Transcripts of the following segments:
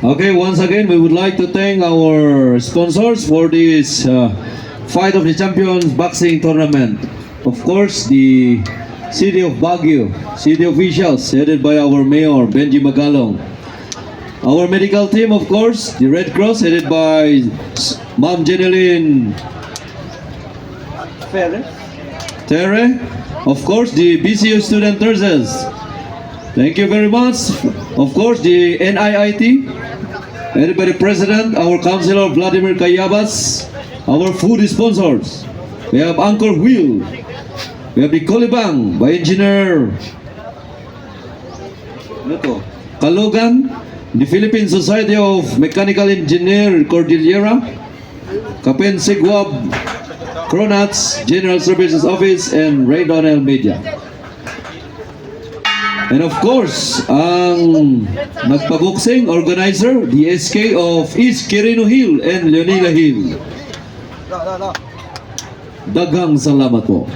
Okay, once again, we would like to thank our sponsors for this Fight of the Champions boxing tournament. Of course, the City of Baguio, city officials headed by our Mayor, Benji Magalong. Our medical team, of course, the Red Cross headed by Ma'am Jeneline Tere. Of course, the BCU student nurses. Thank you very much. Of course, the NIIT, headed by the President, our Councilor Vladimir Kayabas, our food sponsors. We have Anchor Wheel. We have the Kolibang by Engineer Kalogan, the Philippine Society of Mechanical Engineer Cordillera, Kapen Sigwab, Cronats, General Services Office, and Ray Donnell Media. And of course, ang nagpaboxing organizer, the SK of East Quirino Hill and Leonila Hill. Daghang salamat po.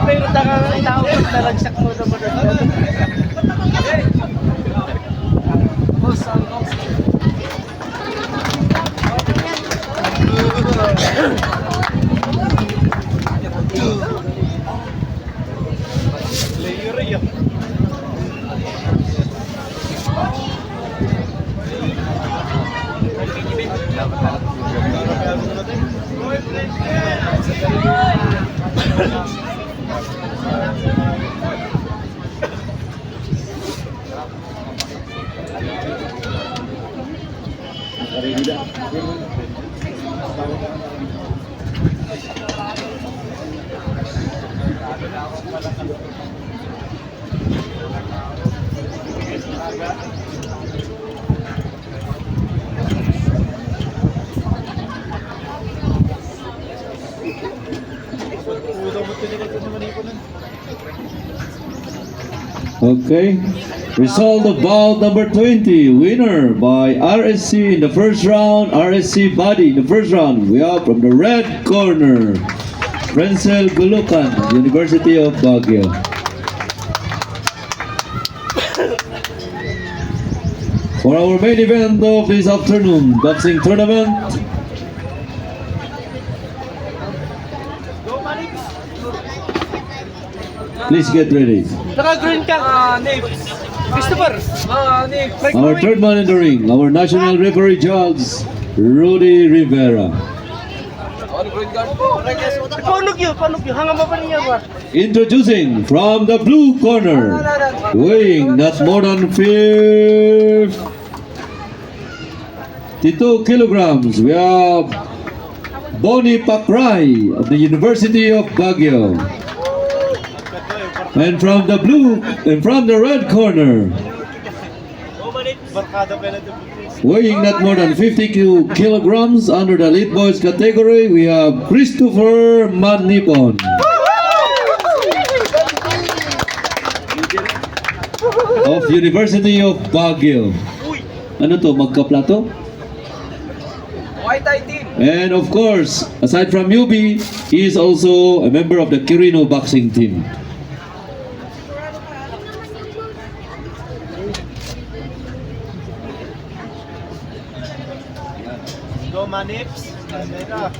Pero tao naragsak mo naman Okay. Result of bout number 20. Winner by RSC in the first round. RSC Body in the first round. We are from the red corner. Renzel Gulukan, University of Baguio. For our main event of this afternoon, boxing tournament. Please get ready. Naka-green ka. Nate. Christopher. Nate. Our third man in the ring, our national referee judge, Rudy Rivera. Panog yun. Hanga mo pa niya ba? Introducing from the blue corner, weighing not more than 52 kilograms, we have Bonnie Pakray of the University of Baguio. And from the red corner, weighing not more than 52 kilograms under the elite boys category, we have Christopher Manipon of University of Baguio. Ano to, magkaplato? Muay Thai team. And of course, aside from UB, he is also a member of the Quirino boxing team. Go Manips. Camera.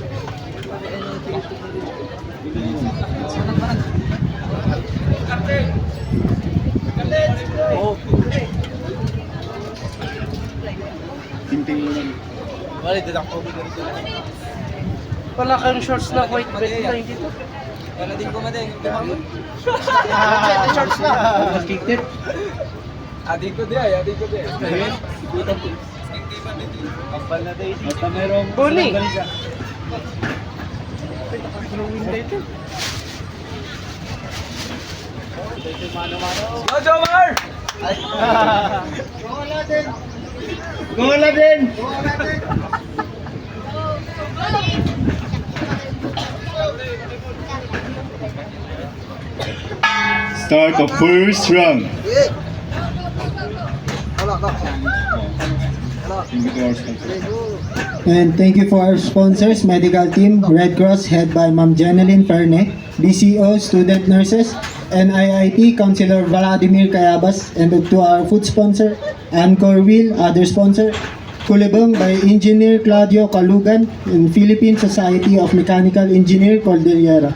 Oh. Bali, dadak ko dito. Wala kang shorts na white belt na dito. Wala din ko madeng. Shorts na. Nakikit. Adik ko di. Kapal na day. Basta merong Buni. Go Jomar! Gola din! Start the first round. And thank you for our sponsors, medical team, Red Cross, head by Ma'am Jeneline Ferne, BCO, student nurses, and IIT, Councilor Vladimir Cayabas, and to our food sponsor, Ancor Wheel, other sponsor, Kulebang by Engineer Claudio Calugan, and Philippine Society of Mechanical Engineer Cordillera.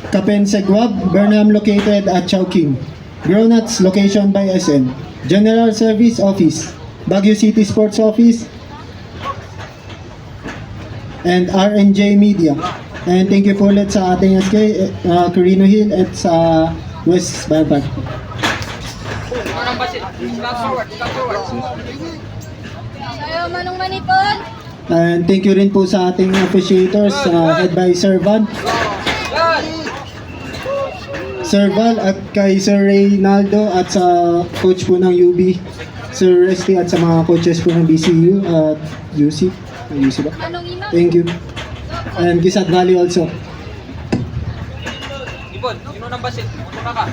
Kapen Segwab, Burnham located at Chowking. Gronuts location by SM. General Service Office, Baguio City Sports Office, and RNJ Media. And thank you po ulit sa ating SK, Quirino Hill at sa West Baybag. Ayaw manong manipon. And thank you rin po sa ating officiators, head by Sir Van, Sir Val at kay Sir Reynaldo at sa coach po ng UB, Sir Resty at sa mga coaches po ng BCU at UC. UC ba? Anong ina? Thank you. And Gisat Valley also. Ibon, yun ang basit. Ano ka?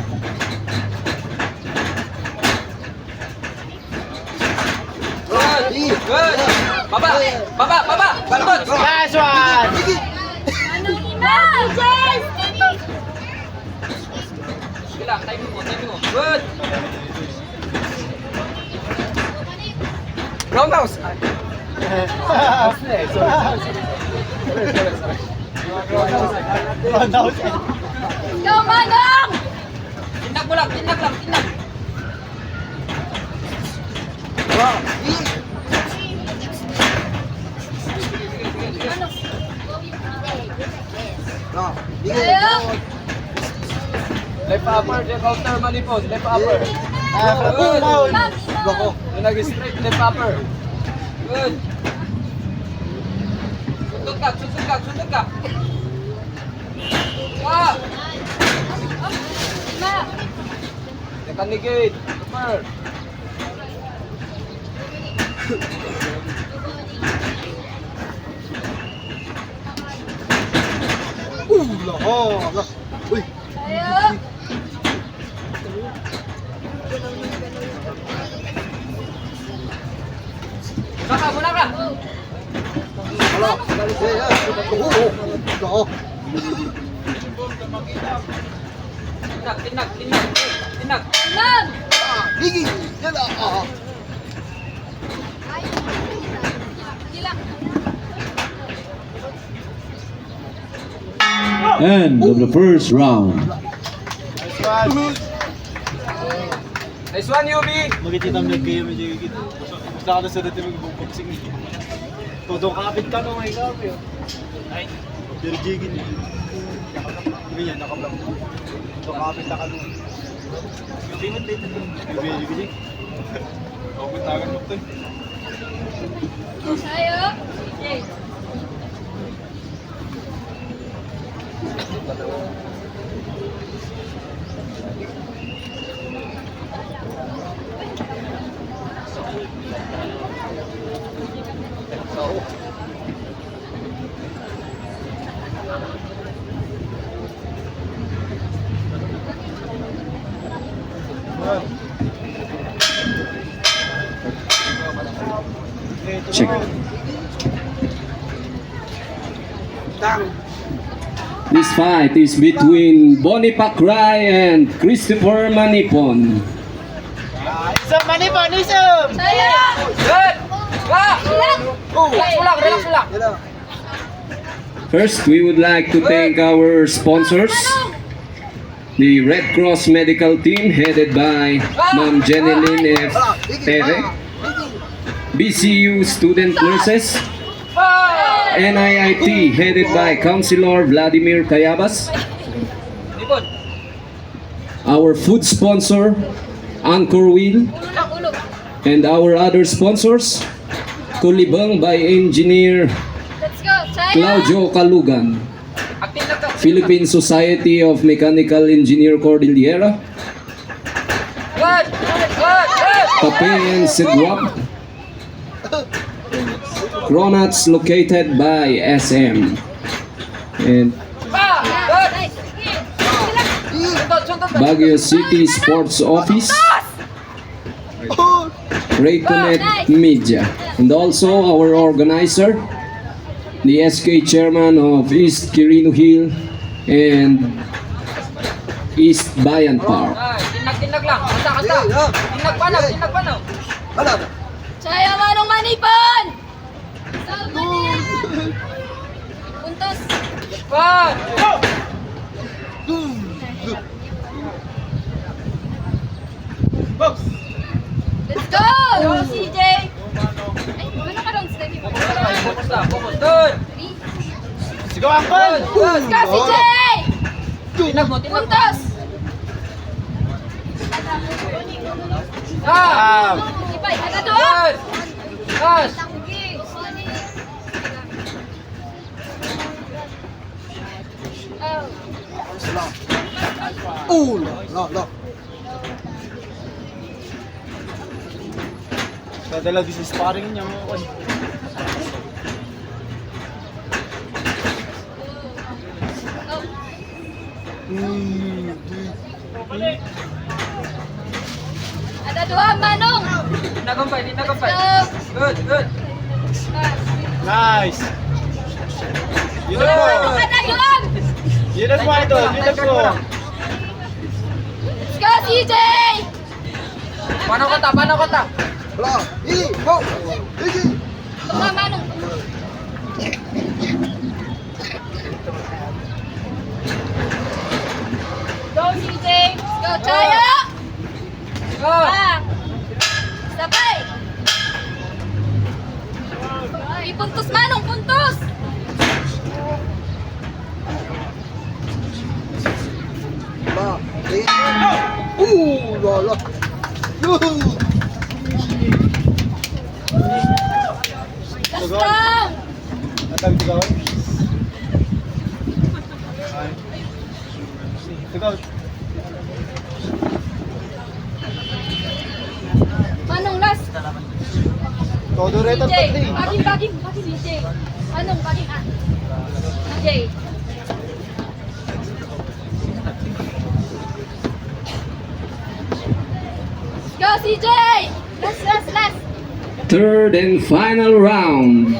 Good! Baba! Balbot! Last one! Anong ina? Jess! Bilang, time mo. Good! Roundhouse! Go, Manong! Tindak mo lang, tindak. Ayaw! Left upper, left outer, manipod. Left upper. Good! Ma'am, Yung nag-straight, left upper. Good! Sundot ka. Ah! Ma! Nakanigate. Upper. Ayaw! Muna ka! Tinag. Ma'am! Hindi lang. End of the first round. Nice one, UB! Magititam nag kayo medyo gigit. Basta ka na sa dati mag-boxing. Todo kapit ka nung may kape. Ay, dirjigin. Ganyan, nakablak. Todo kapit na ka nung. Yung din. Yung Open tagan mo ito. Ayaw! Okay. Check. This fight is between Bonnie Pacray and Christopher Manipon. Isang manipon, isang! Sayang! Good! Ilang! Relax mo lang. First, we would like to thank our sponsors, the Red Cross Medical Team headed by Ma'am Jeneline F. Tere, BCU Student Nurses, NIIT headed by Councilor Vladimir Cayabas, our food sponsor, Anchor Wheel, Ulo. and our other sponsors, Kulibang by Engineer Let's go. Sayang! Claudio Calugan, Active lang ka. Philippine Society of Mechanical Engineer Cordillera, Good! Kape and Sigwap, Cronats located by SM, and Nice. Suntot! Baguio City Sports Office, Raytonet Media, and also our organizer, the SK Chairman of East Quirino Hill and East Bayan Park. Tinag lang. Kanta. Tinag panaw. Sayang manong manipon! Puntos. Good! Let's go! Go, CJ! Ay, ano ka lang, steady mo? Focus lang. Good! Three. Go, Uncle! Good! Let's go, CJ! Tinag mo. Puntos! Ipay, agad doon! Good! Yes! Sige. Dadala this is sparring niya mga kwan. Agad doon, manong! Tinagampay. Go! Good! Nice! Yun Good. mo! Agad doon! Yun mo idol! Yun mo! Let's go, CJ! Paano kata? Tama, manong! Go, CJ! Let's go, Chaya! Go! Bang! Sabay! Ay, puntos, manong! Puntos! Let's go! Natag tigaw. Tigaw. Manong, last! Todo reto CJ! pati. Baging, CJ! Manong, baging, CJ! Go, CJ! Last! Third and final round.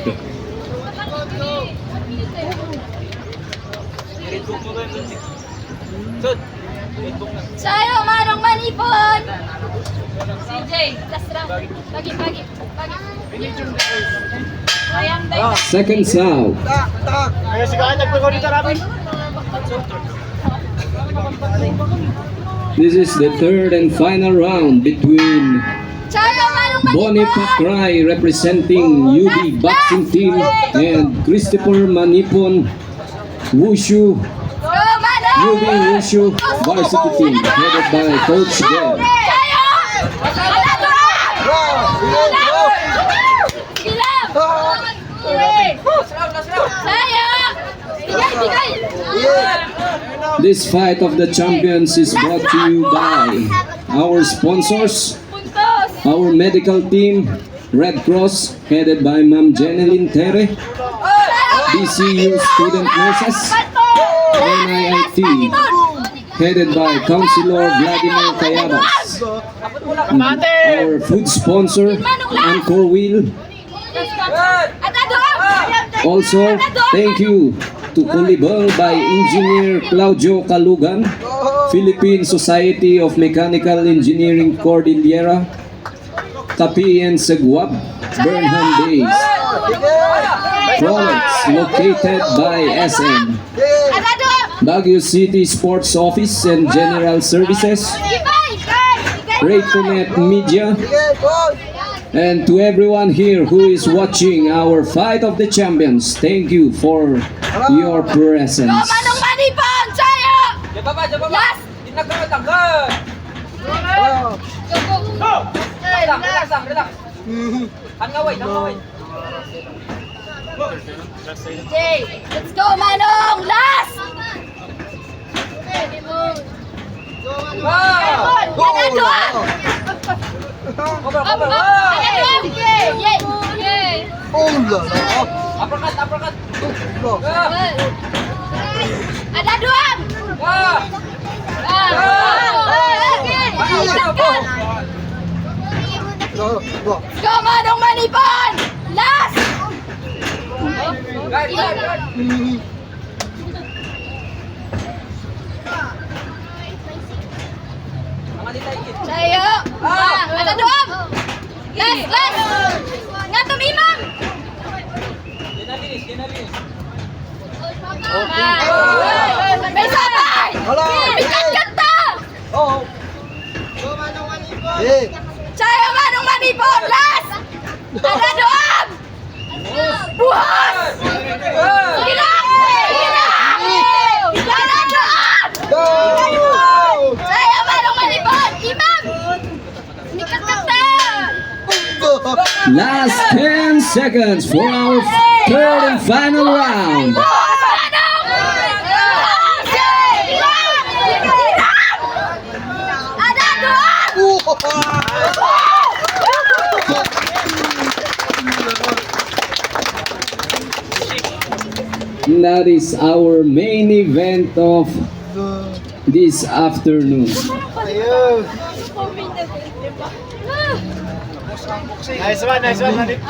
Sayo, manong manipon! CJ, last round. Bagi. Sayang tayo. Second out. Ay sige nagpagaw dito namin. This is the third and final round between Sayo, manong Bonnie manipon! Pacray representing UB Boxing Team and Christopher Manipon Wushu Go, manong! UB Wushu Varsity Team headed by Coach Del. Sayo! Wala doon! Ilang! Sayo! Bigay! This fight of the champions is brought to you by our sponsors, Puntos! our medical team, Red Cross headed by Ma'am Jeneline Tere, BCU Student Nurses, NIIT headed by Councilor Vladimir Cayabas, and our food sponsor, Anchor Wheel, Also, thank you to Kulibang by Engineer Claudio Calugan, Philippine Society of Mechanical Engineering Cordillera, Tapi and Seguab, Burnham Days. Products located by SM, Baguio City Sports Office and General Services, Rayconet Media, and to everyone here who is watching our Fight of the Champions, thank you for your presence. Manong Manipon, saya! Last! Jay, let's go Manong! Last! Ada dua. Go Manong Manipon! Last! Sayo! Ada dua! Last! Nga tumimam! May sabay! Bigat kanta! Sayo Manong Manipon! Last! Ada dua! Buhos! Gila! Ada dua! Sayo Manong Manipon! Imam! Bigat kanta! Last 10 seconds for our third and final round. That is our main event of this afternoon. Nice one, Manip.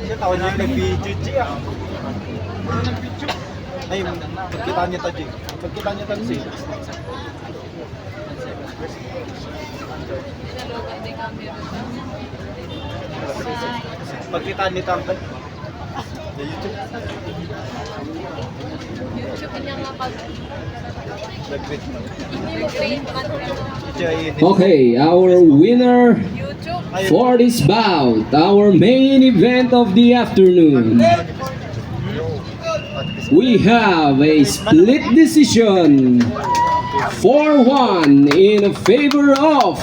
Siya tawag niya yung nag-video, G. Ay, pagkita niya ta, G. Pagkita niya ta, G. Pagkita niya ta, G. YouTube. Okay, our winner for this bout, our main event of the afternoon. We have a split decision 4-1 in favor of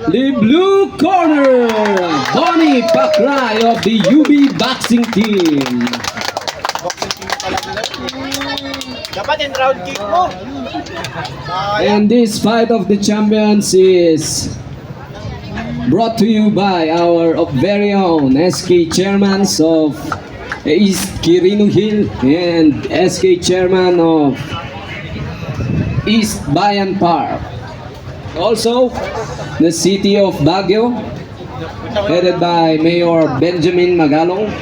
the blue corner, Bonnie Pakray of the UB Boxing Team. Dapat in round kick mo. And this Fight of the Champions is brought to you by our very own SK Chairman of East Quirino Hill and SK Chairman of East Bayan Park. Also, the City of Baguio, headed by Mayor Benjamin Magalong.